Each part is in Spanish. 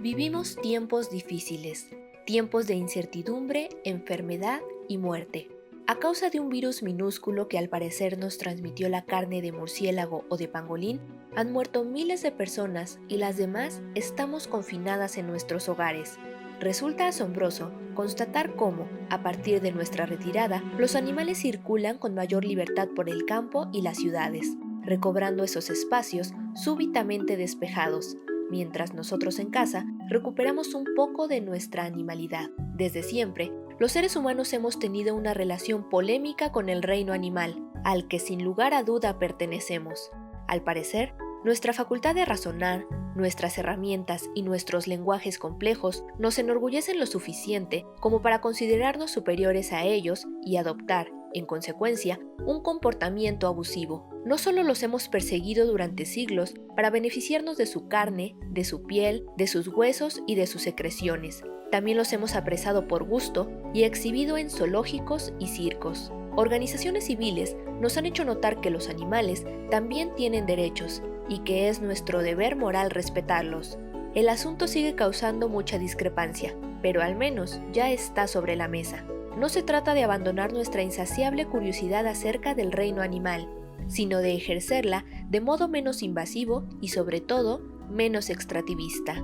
Vivimos tiempos difíciles, tiempos de incertidumbre, enfermedad y muerte. A causa de un virus minúsculo que al parecer nos transmitió la carne de murciélago o de pangolín, han muerto miles de personas y las demás estamos confinadas en nuestros hogares. Resulta asombroso constatar cómo, a partir de nuestra retirada, los animales circulan con mayor libertad por el campo y las ciudades, recobrando esos espacios súbitamente despejados, mientras nosotros en casa recuperamos un poco de nuestra animalidad. Desde siempre, los seres humanos hemos tenido una relación polémica con el reino animal, al que sin lugar a duda pertenecemos. Al parecer, nuestra facultad de razonar, nuestras herramientas y nuestros lenguajes complejos nos enorgullecen lo suficiente como para considerarnos superiores a ellos y adoptar, en consecuencia, un comportamiento abusivo. No solo los hemos perseguido durante siglos para beneficiarnos de su carne, de su piel, de sus huesos y de sus secreciones, también los hemos apresado por gusto y exhibido en zoológicos y circos. Organizaciones civiles nos han hecho notar que los animales también tienen derechos y que es nuestro deber moral respetarlos. El asunto sigue causando mucha discrepancia, pero al menos ya está sobre la mesa. No se trata de abandonar nuestra insaciable curiosidad acerca del reino animal, sino de ejercerla de modo menos invasivo y sobre todo menos extractivista.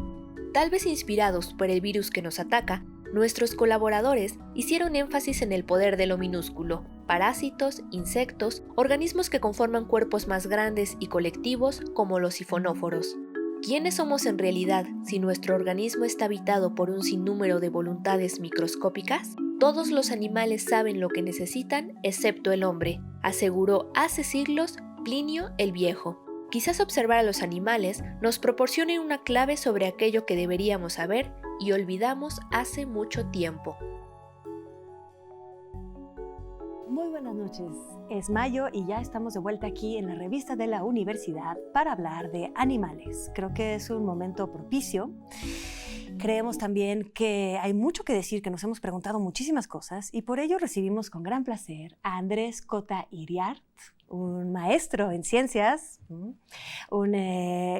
Tal vez inspirados por el virus que nos ataca, nuestros colaboradores hicieron énfasis en el poder de lo minúsculo: parásitos, insectos, organismos que conforman cuerpos más grandes y colectivos como los sifonóforos. ¿Quiénes somos en realidad si nuestro organismo está habitado por un sinnúmero de voluntades microscópicas? Todos los animales saben lo que necesitan, excepto el hombre, aseguró hace siglos Plinio el Viejo. Quizás observar a los animales nos proporcione una clave sobre aquello que deberíamos saber y olvidamos hace mucho tiempo. Muy buenas noches. Es mayo y ya estamos de vuelta aquí en la revista de la universidad para hablar de animales. Creo que es un momento propicio. Creemos también que hay mucho que decir, que nos hemos preguntado muchísimas cosas y por ello recibimos con gran placer a Andrés Cota Iriart, un maestro en ciencias, un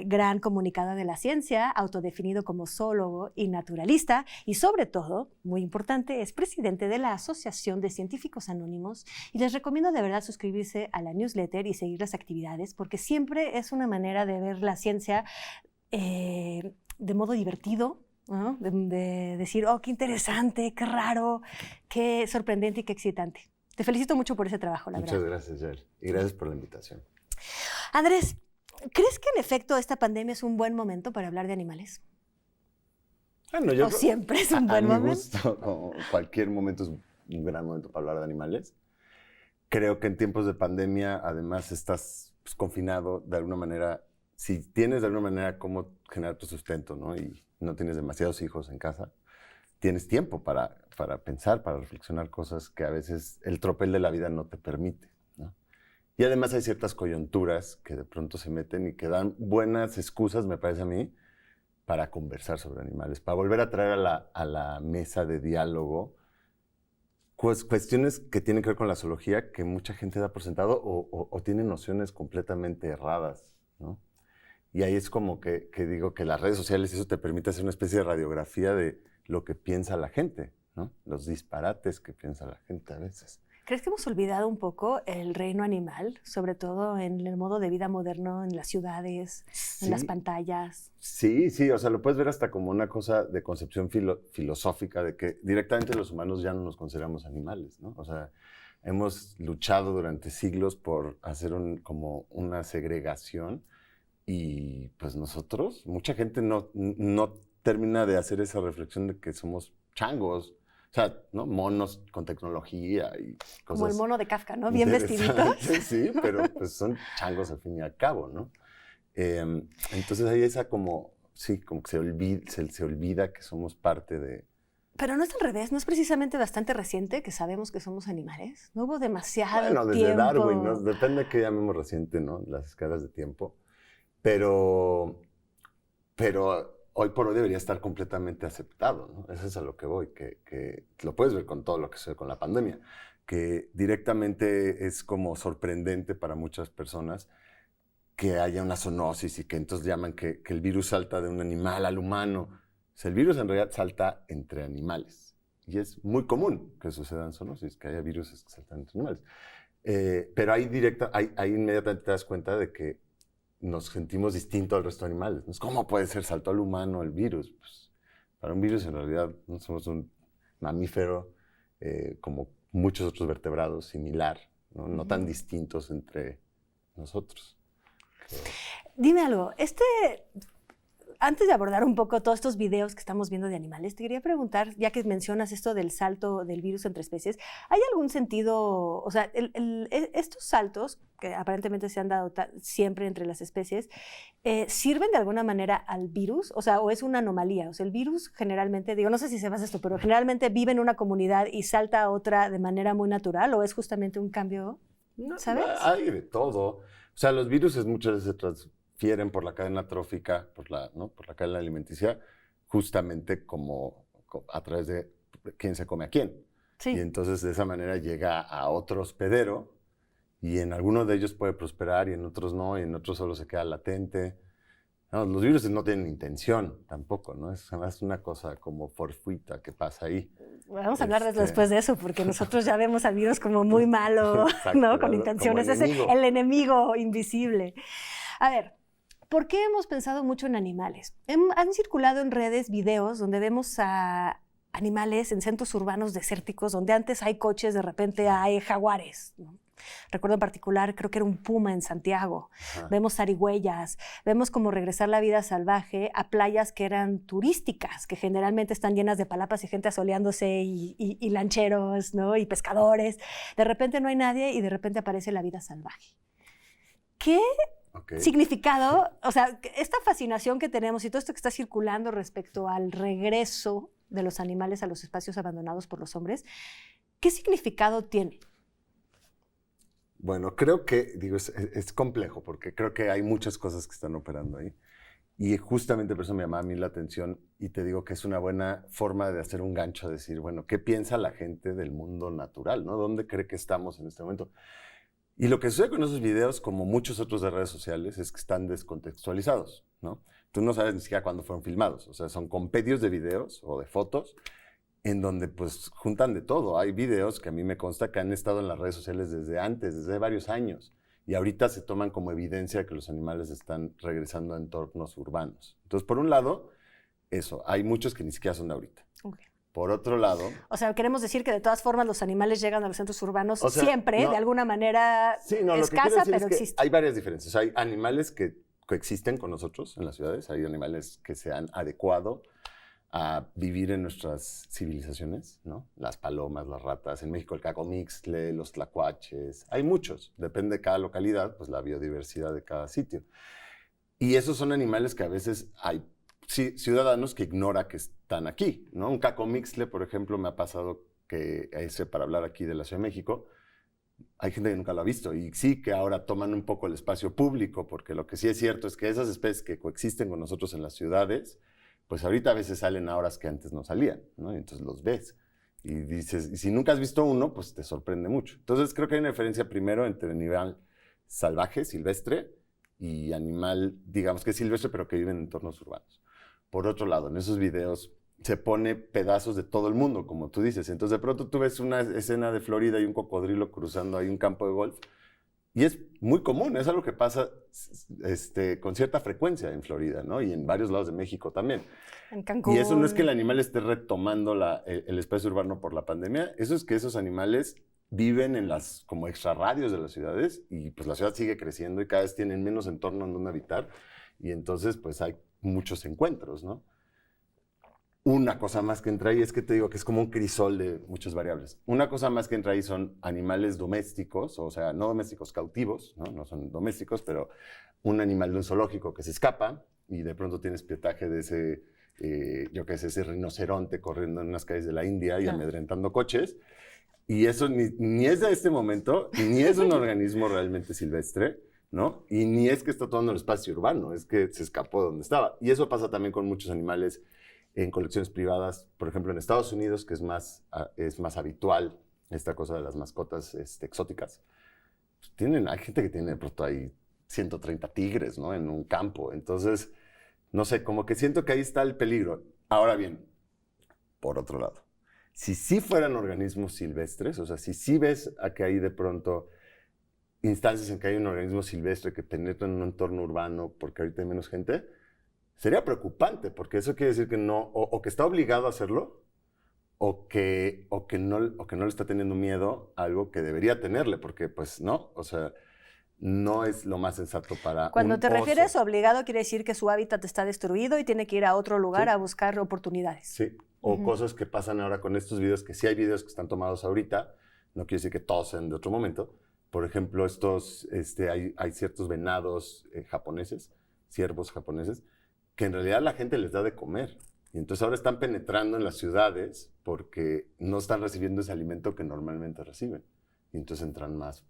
gran comunicador de la ciencia, autodefinido como zoólogo y naturalista y sobre todo, muy importante, es presidente de la Asociación de Científicos Anónimos y les recomiendo de verdad suscribirse a la newsletter y seguir las actividades porque siempre es una manera de ver la ciencia de modo divertido, ¿no? De decir, oh, qué interesante, qué raro, qué sorprendente y qué excitante. Te felicito mucho por ese trabajo, la verdad. Muchas gracias, Yael. Y gracias por la invitación. Andrés, ¿crees que en efecto esta pandemia es un buen momento para hablar de animales? Bueno, ¿O siempre es un buen momento? A mi gusto, como cualquier momento es un gran momento para hablar de animales. Creo que en tiempos de pandemia, además, estás confinado de alguna manera. Si tienes de alguna manera cómo generar tu sustento, ¿no? Y no tienes demasiados hijos en casa, tienes tiempo para pensar, para reflexionar cosas que a veces el tropel de la vida no te permite, ¿no? Y además hay ciertas coyunturas que de pronto se meten y que dan buenas excusas, me parece a mí, para conversar sobre animales, para volver a traer a la mesa de diálogo cuestiones que tienen que ver con la zoología que mucha gente da por sentado o tiene nociones completamente erradas, ¿no? Y ahí es como que digo que las redes sociales, eso te permite hacer una especie de radiografía de lo que piensa la gente, ¿no? Los disparates que piensa la gente a veces. ¿Crees que hemos olvidado un poco el reino animal, sobre todo en el modo de vida moderno, en las ciudades, Sí, en las pantallas? Sí, o sea, lo puedes ver hasta como una cosa de concepción filosófica de que directamente los humanos ya no nos consideramos animales, ¿no? O sea, hemos luchado durante siglos por hacer como una segregación y pues nosotros, mucha gente no termina de hacer esa reflexión de que somos changos. O sea, ¿no? Monos con tecnología y cosas. Como el mono de Kafka, ¿no? Bien vestiditos. Sí, pero pues son changos al fin y al cabo, ¿no? Entonces hay esa como, sí, como que se olvida que somos parte de... Pero no es al revés, ¿no es precisamente bastante reciente que sabemos que somos animales? No hubo demasiado Bueno, desde tiempo. Darwin, ¿no? Depende de qué llamemos reciente, ¿no? Las escalas de tiempo. Pero hoy por hoy debería estar completamente aceptado, ¿no? Eso es a lo que voy, que lo puedes ver con todo lo que sucede con la pandemia, que directamente es como sorprendente para muchas personas que haya una zoonosis y que entonces llaman que el virus salta de un animal al humano. sea, el virus en realidad salta entre animales. Y es muy común que sucedan zoonosis, que haya virus que saltan entre animales. Pero ahí inmediatamente te das cuenta de que nos sentimos distintos al resto de animales. ¿Cómo puede ser? Saltó al humano el virus. Pues, para un virus en realidad no somos un mamífero como muchos otros vertebrados, similar, no tan distintos entre nosotros. Dime algo, antes de abordar un poco todos estos videos que estamos viendo de animales, te quería preguntar, ya que mencionas esto del salto del virus entre especies, ¿hay algún sentido, o sea, estos saltos, que aparentemente se han dado siempre entre las especies, sirven de alguna manera al virus? O sea, ¿o es una anomalía? O sea, el virus generalmente, digo, no sé si sepas esto, pero generalmente vive en una comunidad y salta a otra de manera muy natural, ¿o es justamente un cambio, sabes? Hay de todo. O sea, los virus muchas veces se transfieren por la cadena trófica, por la cadena alimenticia, justamente como a través de quién se come a quién. Sí. Y entonces de esa manera llega a otro hospedero y en algunos de ellos puede prosperar y en otros no, y en otros solo se queda latente. No, los virus no tienen intención tampoco, ¿no? Es una cosa como fortuita que pasa ahí. Vamos a hablar después de eso, porque nosotros ya vemos al virus como muy malo, exacto, ¿no? Con intenciones. Es el enemigo invisible. A ver, ¿por qué hemos pensado mucho en animales? Han circulado en redes videos donde vemos a animales en centros urbanos desérticos, donde antes hay coches, de repente hay jaguares, ¿no? Recuerdo en particular, creo que era un puma en Santiago. Ajá. Vemos zarigüeyas, vemos cómo regresar la vida salvaje a playas que eran turísticas, que generalmente están llenas de palapas y gente asoleándose y lancheros, ¿no? Y pescadores. De repente no hay nadie y de repente aparece la vida salvaje. ¿Qué significado, o sea, esta fascinación que tenemos y todo esto que está circulando respecto al regreso de los animales a los espacios abandonados por los hombres, qué significado tiene? Bueno, creo que, es complejo porque creo que hay muchas cosas que están operando ahí. Y justamente por eso me llamaba a mí la atención y te digo que es una buena forma de hacer un gancho, a decir, bueno, ¿qué piensa la gente del mundo natural, ¿no? ¿Dónde cree que estamos en este momento? Y lo que sucede con esos videos, como muchos otros de redes sociales, es que están descontextualizados, ¿no? Tú no sabes ni siquiera cuándo fueron filmados. O sea, son compendios de videos o de fotos en donde pues juntan de todo. Hay videos que a mí me consta que han estado en las redes sociales desde antes, desde varios años. Y ahorita se toman como evidencia que los animales están regresando a entornos urbanos. Entonces, por un lado, eso. Hay muchos que ni siquiera son de ahorita. Okay. Por otro lado... O sea, queremos decir que de todas formas los animales llegan a los centros urbanos siempre, de alguna manera escasa, pero existe. Hay varias diferencias. Hay animales que coexisten con nosotros en las ciudades. Hay animales que se han adecuado a vivir en nuestras civilizaciones, ¿no? Las palomas, las ratas, en México el cacomixtle, los tlacuaches, hay muchos, depende de cada localidad, pues la biodiversidad de cada sitio. Y esos son animales que a veces hay ciudadanos que ignoran que están aquí, ¿no? Un cacomixtle, por ejemplo, me ha pasado que, para hablar aquí de la Ciudad de México, hay gente que nunca lo ha visto y sí que ahora toman un poco el espacio público, porque lo que sí es cierto es que esas especies que coexisten con nosotros en las ciudades, pues ahorita a veces salen a horas que antes no salían, ¿no? Y entonces los ves. Y dices, y si nunca has visto uno, pues te sorprende mucho. Entonces creo que hay una diferencia primero entre animal salvaje, silvestre, y animal, digamos que es silvestre, pero que vive en entornos urbanos. Por otro lado, en esos videos se pone pedazos de todo el mundo, como tú dices. Entonces de pronto tú ves una escena de Florida y un cocodrilo cruzando ahí un campo de golf. Y es muy común, es algo que pasa con cierta frecuencia en Florida, ¿no? Y en varios lados de México también. En Cancún. Y eso no es que el animal esté retomando el espacio urbano por la pandemia, eso es que esos animales viven en las como extrarradios de las ciudades y pues la ciudad sigue creciendo y cada vez tienen menos entorno en donde habitar y entonces pues hay muchos encuentros, ¿no? Una cosa más que entra ahí es que te digo que es como un crisol de muchas variables. Una cosa más que entra ahí son animales domésticos, o sea, no domésticos, cautivos, ¿no? No son domésticos, pero un animal de un zoológico que se escapa y de pronto tienes pietaje de ese, ese rinoceronte corriendo en unas calles de la India y amedrentando coches. Y eso ni es de este momento, ni es un organismo realmente silvestre, ¿no? Y ni es que está tomando el espacio urbano, es que se escapó de donde estaba. Y eso pasa también con muchos animales en colecciones privadas, por ejemplo en Estados Unidos, que es más habitual esta cosa de las mascotas exóticas. Pues hay gente que tiene de pronto ahí 130 tigres, ¿no? En un campo. Entonces, no sé, como que siento que ahí está el peligro. Ahora bien, por otro lado, si sí fueran organismos silvestres, o sea, si sí ves a que hay de pronto instancias en que hay un organismo silvestre que penetra en un entorno urbano porque ahorita hay menos gente, sería preocupante, porque eso quiere decir que no, o que está obligado a hacerlo, o que no le está teniendo miedo a algo que debería tenerle, porque pues no, o sea, no es lo más sensato para Cuando un te refieres oso. obligado, quiere decir que su hábitat está destruido y tiene que ir a otro lugar Sí. a buscar oportunidades. Sí, o cosas que pasan ahora con estos videos, que sí hay videos que están tomados ahorita, no quiere decir que todos sean de otro momento. Por ejemplo, hay ciertos venados japoneses, ciervos japoneses, que en realidad la gente les da de comer. Y entonces ahora están penetrando en las ciudades porque no están recibiendo ese alimento que normalmente reciben. Y entonces entran más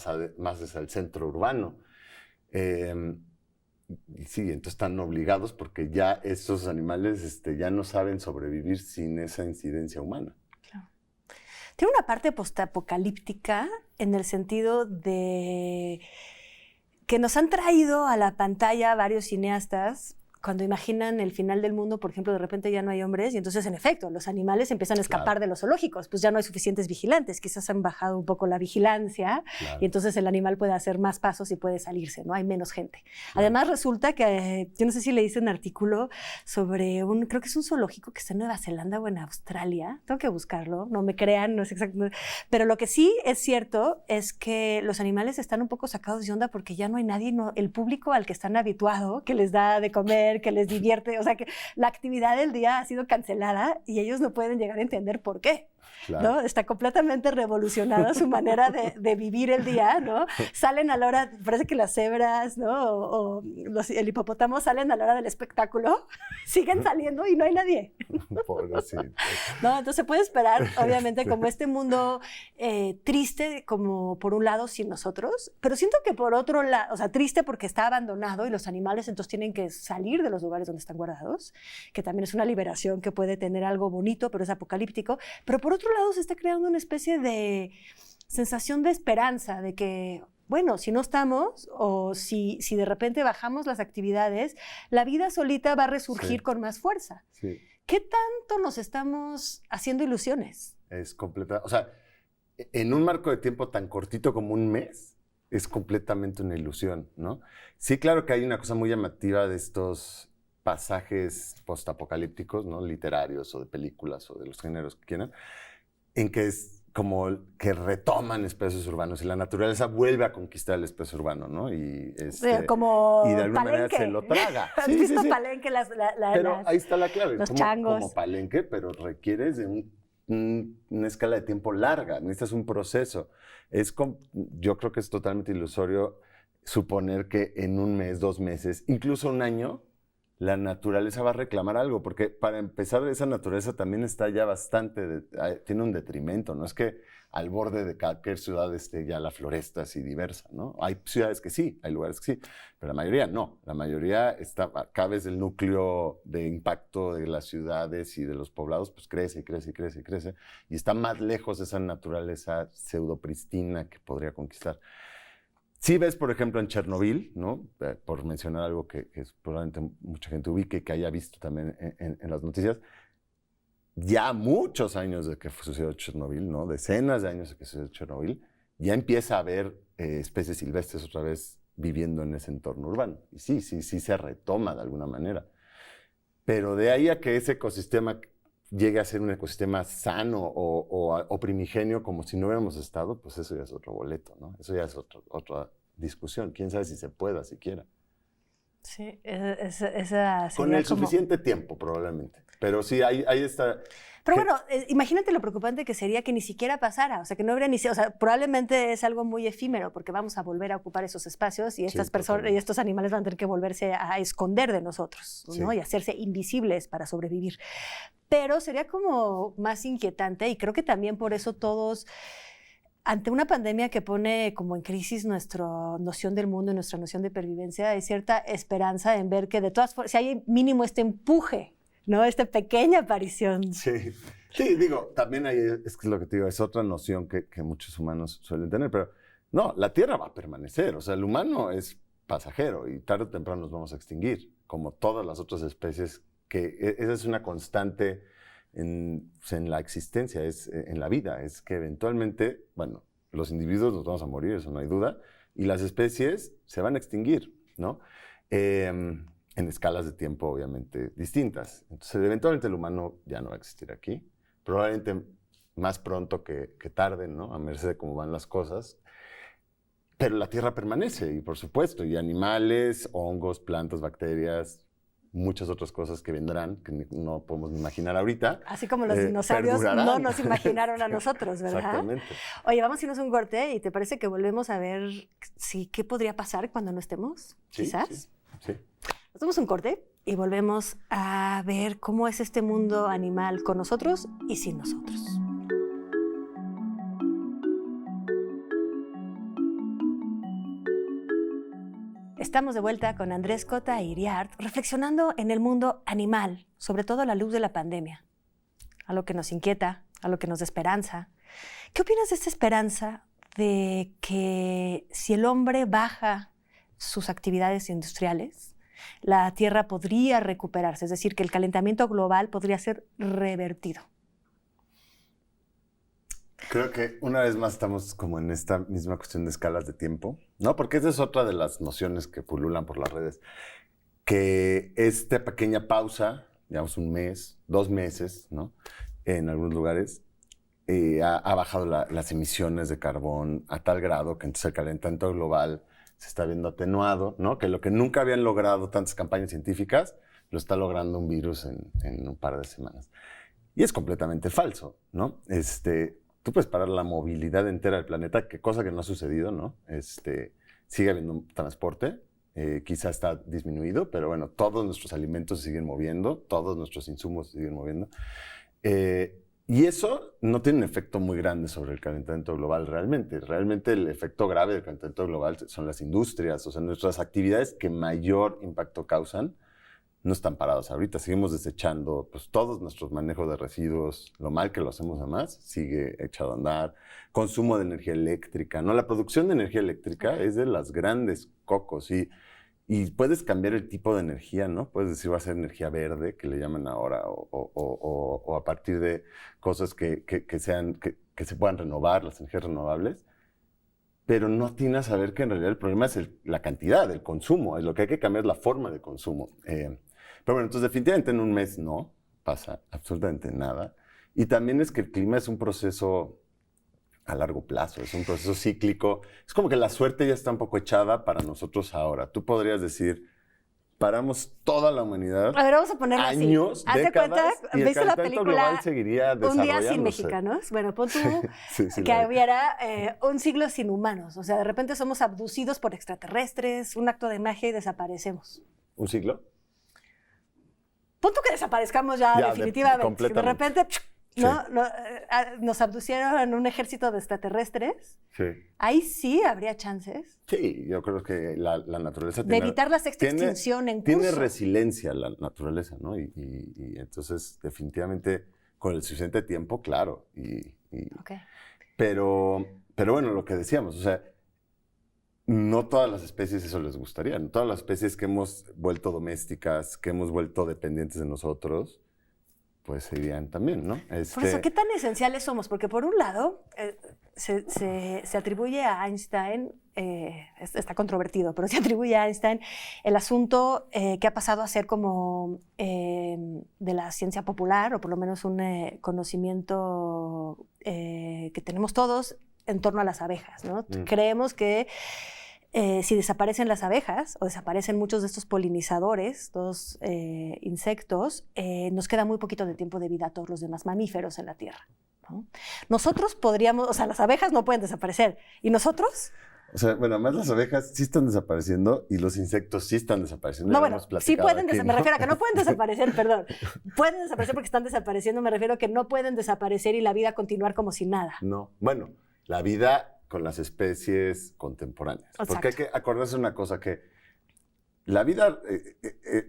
hacia el centro urbano. Y sí, entonces están obligados porque ya estos animales ya no saben sobrevivir sin esa incidencia humana. Tiene una parte postapocalíptica en el sentido de que nos han traído a la pantalla varios cineastas cuando imaginan el final del mundo, por ejemplo, de repente ya no hay hombres y entonces, en efecto, los animales empiezan a escapar Claro. de los zoológicos, pues ya no hay suficientes vigilantes, quizás han bajado un poco la vigilancia Claro. y entonces el animal puede hacer más pasos y puede salirse, ¿no? Hay menos gente. Claro. Además, resulta que, yo no sé si leíste un artículo sobre creo que es un zoológico que está en Nueva Zelanda o en Australia, tengo que buscarlo, no me crean, no es exacto, pero lo que sí es cierto es que los animales están un poco sacados de onda porque ya no hay nadie, el público al que están habituado, que les da de comer, que les divierte, o sea que la actividad del día ha sido cancelada y ellos no pueden llegar a entender por qué. Claro. ¿No? Está completamente revolucionada su manera de vivir el día, ¿no? Salen a la hora, parece que las cebras, ¿no? El hipopótamo salen a la hora del espectáculo, siguen saliendo y no hay nadie. Pobrecito. ¿No? Entonces se puede esperar, obviamente, como este mundo triste, como por un lado sin nosotros, pero siento que por otro lado, o sea, triste porque está abandonado y los animales entonces tienen que salir de los lugares donde están guardados, que también es una liberación que puede tener algo bonito, pero es apocalíptico, pero por otro lado se está creando una especie de sensación de esperanza, de que, bueno, si no estamos o si de repente bajamos las actividades, la vida solita va a resurgir con más fuerza. Sí. ¿Qué tanto nos estamos haciendo ilusiones? Es completa, o sea, en un marco de tiempo tan cortito como un mes, es completamente una ilusión, ¿no? Sí, claro que hay una cosa muy llamativa de estos pasajes postapocalípticos, ¿no? Literarios o de películas o de los géneros que quieran, en que es como que retoman espacios urbanos y la naturaleza vuelve a conquistar el espacio urbano, ¿no? Como y de alguna Palenque. manera se lo traga. ¿Has visto Palenque? Pero ahí está la clave. Los como, changos. Como Palenque, pero requieres de una escala de tiempo larga. Necesitas un proceso. Yo creo que es totalmente ilusorio suponer que en un mes, 2 meses, incluso un año, la naturaleza va a reclamar algo, porque para empezar esa naturaleza también está ya tiene un detrimento, no es que al borde de cualquier ciudad esté ya la floresta así diversa, ¿no? Hay ciudades que sí, hay lugares que sí, pero la mayoría no, la mayoría está, cada vez el núcleo de impacto de las ciudades y de los poblados pues crece y crece y crece y crece, y está más lejos de esa naturaleza pseudopristina que podría conquistar. Sí ves, por ejemplo, en Chernobyl, ¿no? Por mencionar algo que probablemente mucha gente ubique, que haya visto también en las noticias, ya muchos años de que sucedió Chernobyl, ¿no? Decenas de años de que sucedió Chernobyl, ya empieza a haber especies silvestres otra vez viviendo en ese entorno urbano. Y sí se retoma de alguna manera. Pero de ahí a que ese ecosistema llegue a ser un ecosistema sano o primigenio como si no hubiéramos estado, pues eso ya es otro boleto, ¿no? Eso ya es otra discusión. ¿Quién sabe si se pueda siquiera? Sí, esa Con el suficiente tiempo, probablemente. Pero sí, ahí está. Pero bueno, imagínate lo preocupante que sería que ni siquiera pasara, o sea, que no hubiera o sea, probablemente es algo muy efímero porque vamos a volver a ocupar esos espacios y estas personas y estos animales van a tener que volverse a esconder de nosotros, ¿no? Sí. Y hacerse invisibles para sobrevivir. Pero sería como más inquietante y creo que también por eso todos, ante una pandemia que pone como en crisis nuestra noción del mundo y nuestra noción de pervivencia, hay cierta esperanza en ver que de todas formas, si hay mínimo este empuje, ¿no? Esta pequeña aparición. Sí, digo, también es que lo que te digo, es otra noción que muchos humanos suelen tener, pero no, la Tierra va a permanecer, o sea, el humano es pasajero y tarde o temprano nos vamos a extinguir, como todas las otras especies esa es una constante pues, en la existencia, en la vida, es que eventualmente, bueno, los individuos nos vamos a morir, eso no hay duda, y las especies se van a extinguir, ¿no? En escalas de tiempo obviamente distintas. Entonces, eventualmente el humano ya no va a existir aquí, probablemente más pronto que tarde, ¿no? A merced de cómo van las cosas. Pero la Tierra permanece, y por supuesto, y animales, hongos, plantas, bacterias, muchas otras cosas que vendrán, que no podemos imaginar ahorita. Así como los dinosaurios perdurarán. no nos imaginaron a nosotros, ¿verdad? Exactamente. Oye, vamos a irnos a un corte y ¿te parece que volvemos a ver qué podría pasar cuando no estemos? Sí, Quizás. sí. Nos damos un corte y volvemos a ver cómo es este mundo animal con nosotros y sin nosotros. Estamos de vuelta con Andrés Cota e Iriart, reflexionando en el mundo animal, sobre todo a la luz de la pandemia. A lo que nos inquieta, a lo que nos da esperanza. ¿Qué opinas de esta esperanza de que si el hombre baja sus actividades industriales, la Tierra podría recuperarse? Es decir, que el calentamiento global podría ser revertido. Creo que una vez más estamos como en esta misma cuestión de escalas de tiempo, ¿no? Porque esa es otra de las nociones que pululan por las redes, que esta pequeña pausa, digamos un mes, 2 meses, ¿no? En algunos lugares, ha bajado las emisiones de carbón a tal grado que entonces el calentamiento global se está viendo atenuado, ¿no? Que lo que nunca habían logrado tantas campañas científicas, lo está logrando un virus en un par de semanas. Y es completamente falso, ¿no? Tú puedes parar la movilidad entera del planeta, cosa que no ha sucedido, ¿no? Sigue habiendo transporte, quizá está disminuido, pero bueno, todos nuestros alimentos se siguen moviendo, todos nuestros insumos se siguen moviendo. Y eso no tiene un efecto muy grande sobre el calentamiento global realmente. Realmente el efecto grave del calentamiento global son las industrias, o sea, nuestras actividades que mayor impacto causan no están parados ahorita. Seguimos desechando pues, todos nuestros manejos de residuos, lo mal que lo hacemos además, sigue echado a andar. Consumo de energía eléctrica, ¿no? La producción de energía eléctrica es de las grandes cocos y puedes cambiar el tipo de energía, ¿no? Puedes decir, va a ser energía verde, que le llaman ahora, o a partir de cosas que se puedan renovar, las energías renovables. Pero no atinas a ver que en realidad el problema es la cantidad, el consumo. Es lo que hay que cambiar, la forma de consumo. Pero bueno, entonces definitivamente en un mes no pasa absolutamente nada. Y también es que el clima es un proceso a largo plazo, es un proceso cíclico. Es como que la suerte ya está un poco echada para nosotros ahora. Tú podrías decir, paramos toda la humanidad. A ver, vamos a ponerlo años, así. Hazte cuenta, y el ¿viste la calentamiento película global seguiría Un día desarrollándose. sin mexicanos? Bueno, pon tú Sí, que hubiera un siglo sin humanos. O sea, de repente somos abducidos por extraterrestres, un acto de magia y desaparecemos. ¿Un siglo? Pon tú que desaparezcamos ya definitivamente. De completamente. repente, ¿no? Sí. Nos abducieron en un ejército de extraterrestres. Sí. Ahí sí habría chances Sí, yo creo que la naturaleza de evitar la sexta extinción en curso. Tiene resiliencia la naturaleza, ¿no? Y entonces, definitivamente, con el suficiente tiempo, claro. Okay. Pero bueno, lo que decíamos, o sea, no todas las especies eso les gustaría. No todas las especies que hemos vuelto domésticas, que hemos vuelto dependientes de nosotros, pues serían también, ¿no? Por eso, ¿qué tan esenciales somos? Porque por un lado, se atribuye a Einstein, está controvertido, pero se atribuye a Einstein el asunto que ha pasado a ser como de la ciencia popular, o por lo menos un conocimiento que tenemos todos en torno a las abejas, ¿no? Creemos que si desaparecen las abejas o desaparecen muchos de estos polinizadores, estos insectos, nos queda muy poquito de tiempo de vida a todos los demás mamíferos en la Tierra, ¿no? Nosotros podríamos, o sea, las abejas no pueden desaparecer. ¿Y nosotros? O sea, bueno, además las abejas sí están desapareciendo y los insectos sí están desapareciendo. No, bueno, sí pueden desaparecer, me refiero a que no pueden desaparecer, perdón. Pueden desaparecer porque están desapareciendo, me refiero a que no pueden desaparecer y la vida continuar como si nada. No, bueno, la vida con las especies contemporáneas. Exacto. Porque hay que acordarse una cosa, que la vida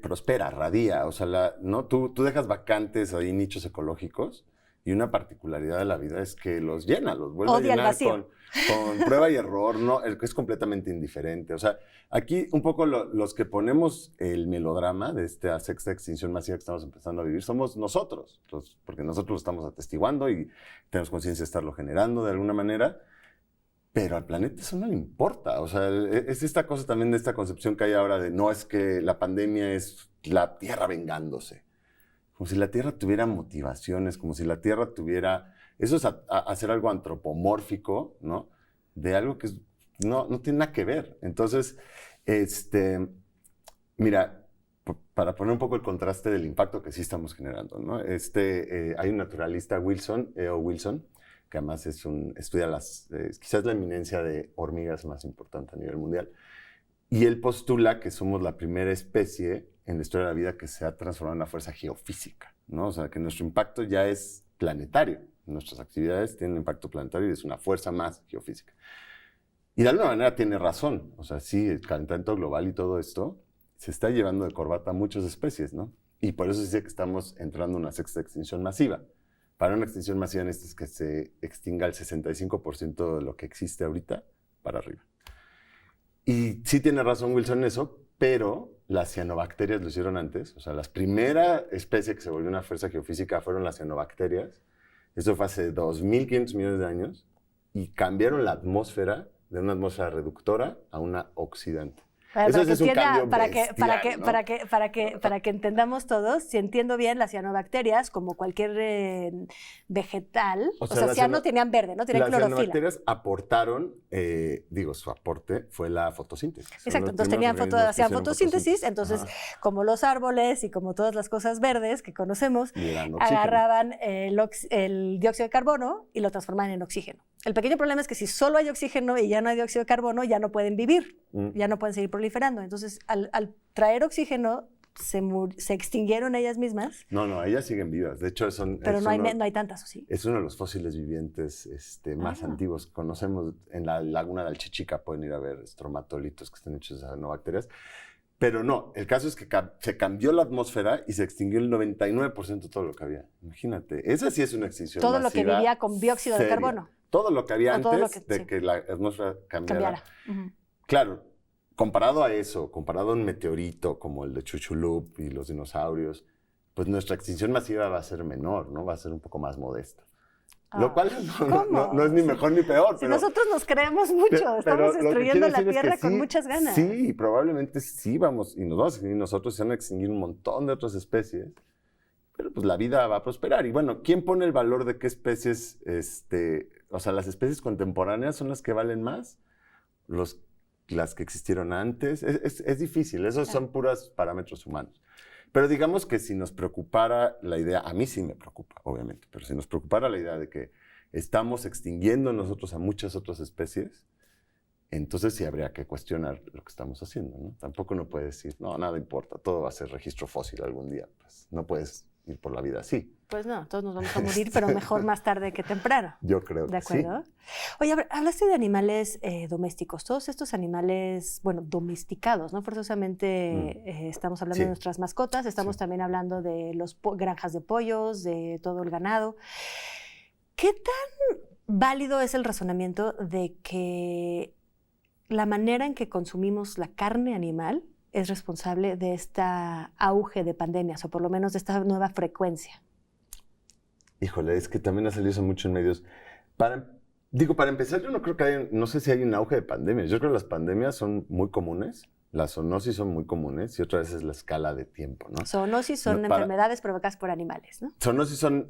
prospera, radia, o sea, ¿no? Tú dejas vacantes ahí nichos ecológicos Y una particularidad de la vida es que los llena, los vuelve Odia a el llenar vacío. con prueba y error, ¿no? El que es completamente indiferente. O sea, aquí un poco los que ponemos el melodrama de esta sexta extinción masiva que estamos empezando a vivir somos nosotros, porque nosotros lo estamos atestiguando y tenemos conciencia de estarlo generando de alguna manera, pero al planeta eso no le importa. O sea, es esta cosa también de esta concepción que hay ahora de no es que la pandemia es la Tierra vengándose. Como si la Tierra tuviera motivaciones, como si la Tierra tuviera... Eso es hacer algo antropomórfico, ¿no? De algo que no tiene nada que ver. Entonces, mira, para poner un poco el contraste del impacto que sí estamos generando, ¿no? Hay un naturalista, Wilson, E.O. Wilson, que además estudia quizás la eminencia de hormigas más importante a nivel mundial. Y él postula que somos la primera especie en la historia de la vida que se ha transformado en una fuerza geofísica, ¿no? O sea, que nuestro impacto ya es planetario. Nuestras actividades tienen un impacto planetario y es una fuerza más geofísica. Y de alguna manera tiene razón. O sea, sí, el calentamiento global y todo esto se está llevando de corbata a muchas especies, ¿no? Y por eso se dice que estamos entrando en una sexta extinción masiva. Para una extinción masiva necesitas que se extinga el 65% de lo que existe ahorita para arriba. Y sí tiene razón Wilson en eso, pero las cianobacterias lo hicieron antes. O sea, la primera especie que se volvió una fuerza geofísica fueron las cianobacterias. Eso fue hace 2.500 millones de años y cambiaron la atmósfera de una atmósfera reductora a una oxidante. Eso es un cambio bestial, ¿no? Para que entendamos todos, si entiendo bien, las cianobacterias, como cualquier vegetal, o sea ciano tenían verde, ¿no? Tenían clorofila. Las cianobacterias aportaron, su aporte fue la fotosíntesis. Exacto, entonces hacían fotosíntesis, entonces como los árboles y como todas las cosas verdes que conocemos, agarraban el dióxido de carbono y lo transformaban en oxígeno. El pequeño problema es que si solo hay oxígeno y ya no hay dióxido de carbono, ya no pueden vivir, ya no pueden seguir proliferando. Entonces, al traer oxígeno, se extinguieron ellas mismas. No, ellas siguen vivas. De hecho, pero no hay tantas, ¿o sí? Es uno de los fósiles vivientes más antiguos que conocemos. En la laguna de Alchichica pueden ir a ver estromatolitos que están hechos de cianobacterias. Pero no, el caso es que se cambió la atmósfera y se extinguió el 99% de todo lo que había. Imagínate, esa sí es una extinción todo masiva. Todo lo que vivía con dióxido de carbono. Todo lo que había antes de que la atmósfera cambiara. Uh-huh. Claro, comparado a eso, comparado a un meteorito como el de Chicxulub y los dinosaurios, pues nuestra extinción masiva va a ser menor, ¿no? Va a ser un poco más modesta. Lo cual no es ni mejor ni peor. Si nosotros nos creemos mucho, estamos destruyendo la Tierra con muchas ganas. Sí, probablemente sí vamos, y nos vamos a extinguir nosotros, se van a extinguir un montón de otras especies, pero pues la vida va a prosperar. Y bueno, ¿quién pone el valor de qué especies, o sea, las especies contemporáneas son las que valen más? Las que existieron antes. Es difícil, esos son puros parámetros humanos. Pero digamos que si nos preocupara la idea, a mí sí me preocupa, obviamente, pero si nos preocupara la idea de que estamos extinguiendo nosotros a muchas otras especies, entonces sí habría que cuestionar lo que estamos haciendo, ¿no? Tampoco uno puede decir, no, nada importa, todo va a ser registro fósil algún día. Pues no puedes ir por la vida así. Pues no, todos nos vamos a morir, pero mejor más tarde que temprano. Yo creo que sí. ¿De acuerdo? Oye, a ver, hablaste de animales domésticos, todos estos animales, bueno, domesticados, ¿no? Forzosamente estamos hablando de nuestras mascotas, estamos también hablando de las granjas de pollos, de todo el ganado. ¿Qué tan válido es el razonamiento de que la manera en que consumimos la carne animal es responsable de este auge de pandemias, o por lo menos de esta nueva frecuencia? Híjole, es que también ha salido eso mucho en medios. Para empezar, yo no creo que no sé si hay un auge de pandemias. Yo creo que las pandemias son muy comunes, las zoonosis son muy comunes, y otra vez es la escala de tiempo, ¿no? Zoonosis son enfermedades provocadas por animales, ¿no? Zoonosis son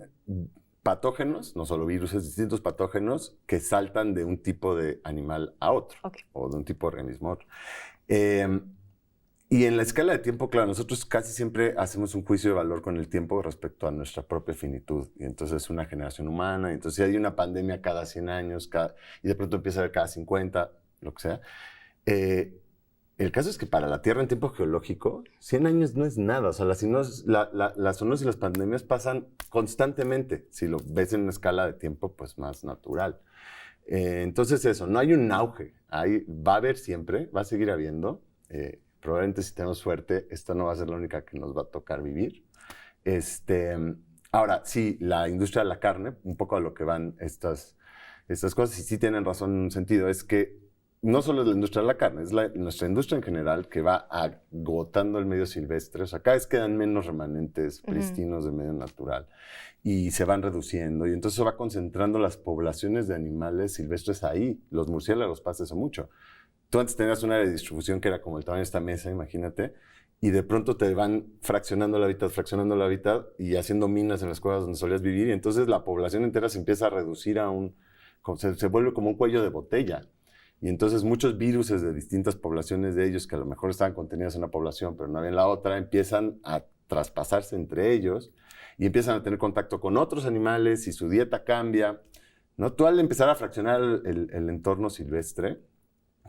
patógenos, no solo virus, distintos patógenos que saltan de un tipo de animal a otro, o de un tipo de organismo a otro. Y en la escala de tiempo, claro, nosotros casi siempre hacemos un juicio de valor con el tiempo respecto a nuestra propia finitud. Y entonces es una generación humana, y entonces si hay una pandemia cada 100 años, y de pronto empieza a haber cada 50, lo que sea. El caso es que para la Tierra en tiempo geológico, 100 años no es nada. O sea, las zoonosis y las pandemias pasan constantemente. Si lo ves en una escala de tiempo, pues más natural. Entonces eso, no hay un auge. Va a haber siempre, va a seguir habiendo. Probablemente si tenemos suerte, esta no va a ser la única que nos va a tocar vivir. Ahora, sí, la industria de la carne, un poco a lo que van estas cosas, y sí tienen razón en un sentido, es que no solo es la industria de la carne, es nuestra industria en general que va agotando el medio silvestre. O sea, cada vez quedan menos remanentes pristinos de medio natural y se van reduciendo. Y entonces se va concentrando las poblaciones de animales silvestres ahí. Los murciélagos pasa eso mucho. Tú antes tenías una área de distribución que era como el tamaño de esta mesa, imagínate, y de pronto te van fraccionando el hábitat y haciendo minas en las cuevas donde solías vivir. Y entonces la población entera se empieza a reducir se vuelve como un cuello de botella. Y entonces muchos virus de distintas poblaciones de ellos, que a lo mejor estaban contenidos en una población, pero no había en la otra, empiezan a traspasarse entre ellos y empiezan a tener contacto con otros animales y su dieta cambia, ¿no? Tú al empezar a fraccionar el entorno silvestre,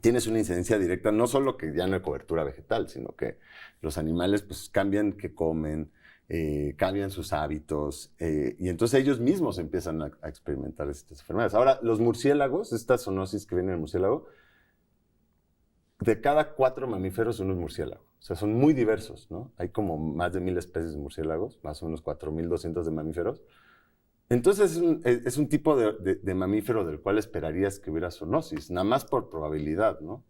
tienes una incidencia directa, no solo que ya no hay cobertura vegetal, sino que los animales pues cambian qué comen, cambian sus hábitos, y entonces ellos mismos empiezan a experimentar estas enfermedades. Ahora, los murciélagos, esta zoonosis que viene del murciélago, de cada 4 mamíferos uno es murciélago. O sea, son muy diversos, ¿no? Hay como más de 1000 especies de murciélagos, más o menos 4200 de mamíferos. Entonces es un tipo de mamífero del cual esperarías que hubiera zoonosis, nada más por probabilidad, ¿no?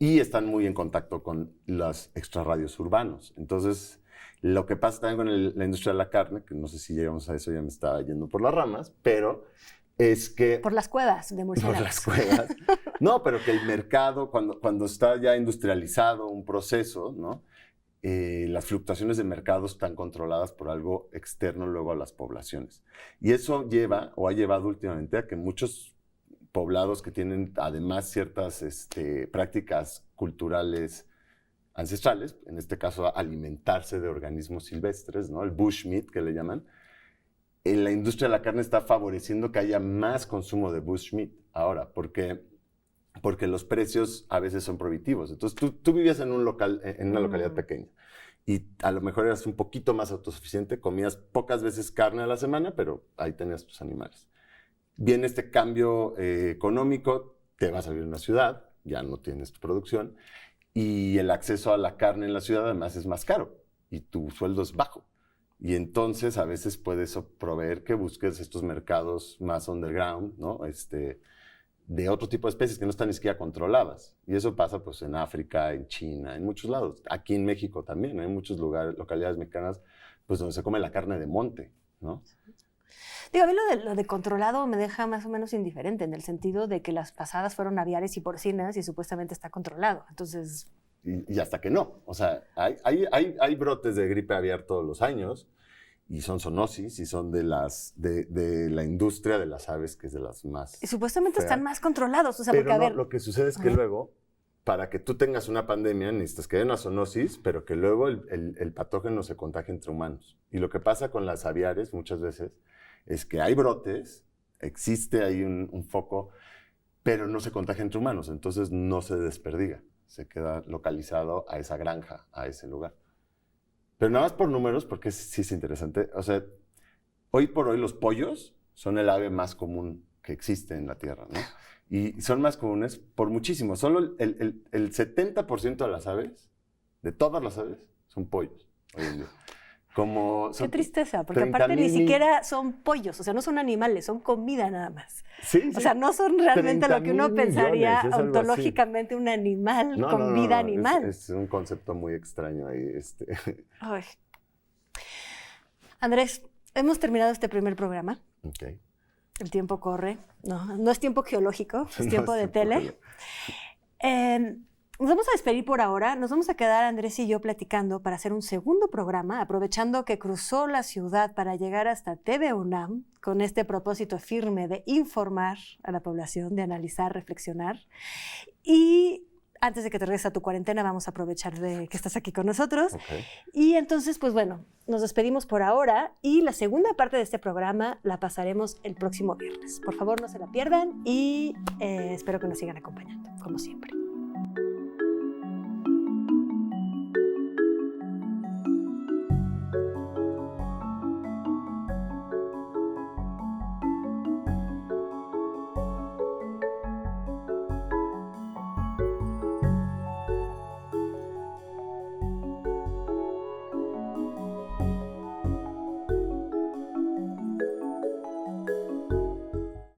Y están muy en contacto con los extrarradios urbanos. Entonces, lo que pasa también con la industria de la carne, que no sé si llegamos a eso, ya me estaba yendo por las ramas, pero es que... Por las cuevas de murciélagos. Por las cuevas. No, pero que el mercado, cuando está ya industrializado un proceso, ¿no? Las fluctuaciones de mercado están controladas por algo externo luego a las poblaciones. Y eso lleva, o ha llevado últimamente, a que muchos poblados que tienen además ciertas prácticas culturales ancestrales, en este caso alimentarse de organismos silvestres, ¿no? El bushmeat que le llaman, en la industria de la carne está favoreciendo que haya más consumo de bushmeat ahora, porque los precios a veces son prohibitivos. Entonces tú vivías en una localidad pequeña y a lo mejor eras un poquito más autosuficiente, comías pocas veces carne a la semana, pero ahí tenías tus animales. Viene este cambio económico, te vas a vivir en una ciudad, ya no tienes tu producción, y el acceso a la carne en la ciudad además es más caro y tu sueldo es bajo. Y entonces a veces puedes proveer que busques estos mercados más underground, ¿no? De otro tipo de especies que no están ni siquiera controladas. Y eso pasa pues en África, en China, en muchos lados. Aquí en México también hay muchos localidades mexicanas pues donde se come la carne de monte, ¿no? Digo, a mí lo de controlado me deja más o menos indiferente, en el sentido de que las pasadas fueron aviares y porcinas y supuestamente está controlado. Entonces... Y hasta que no. O sea, hay brotes de gripe aviar todos los años y son zoonosis y son de la industria de las aves, que es de las más... Y supuestamente están más controlados. O sea, pero porque, no, a ver... lo que sucede es que luego, para que tú tengas una pandemia, necesitas que haya una zoonosis, pero que luego el patógeno se contagie entre humanos. Y lo que pasa con las aviares muchas veces es que hay brotes, existe ahí un foco, pero no se contagia entre humanos, entonces no se desperdiga, se queda localizado a esa granja, a ese lugar. Pero nada más por números, porque sí es interesante. O sea, hoy por hoy los pollos son el ave más común que existe en la Tierra, ¿no? Y son más comunes por muchísimo. Solo el 70% de las aves, de todas las aves, son pollos hoy en día. Qué tristeza, porque aparte ni siquiera son pollos, o sea, no son animales, son comida nada más. Sí, o sea, no son realmente lo que uno pensaría ontológicamente un animal con vida animal. Es un concepto muy extraño ahí. Ay. Andrés, hemos terminado este primer programa. Okay. El tiempo corre. No es tiempo geológico, es tiempo de tele. Nos vamos a despedir por ahora. Nos vamos a quedar Andrés y yo platicando para hacer un segundo programa, aprovechando que cruzó la ciudad para llegar hasta TV UNAM con este propósito firme de informar a la población, de analizar, reflexionar. Y antes de que te regreses a tu cuarentena, vamos a aprovechar de que estás aquí con nosotros. Okay. Y entonces, pues bueno, nos despedimos por ahora y la segunda parte de este programa la pasaremos el próximo viernes. Por favor, no se la pierdan y espero que nos sigan acompañando, como siempre.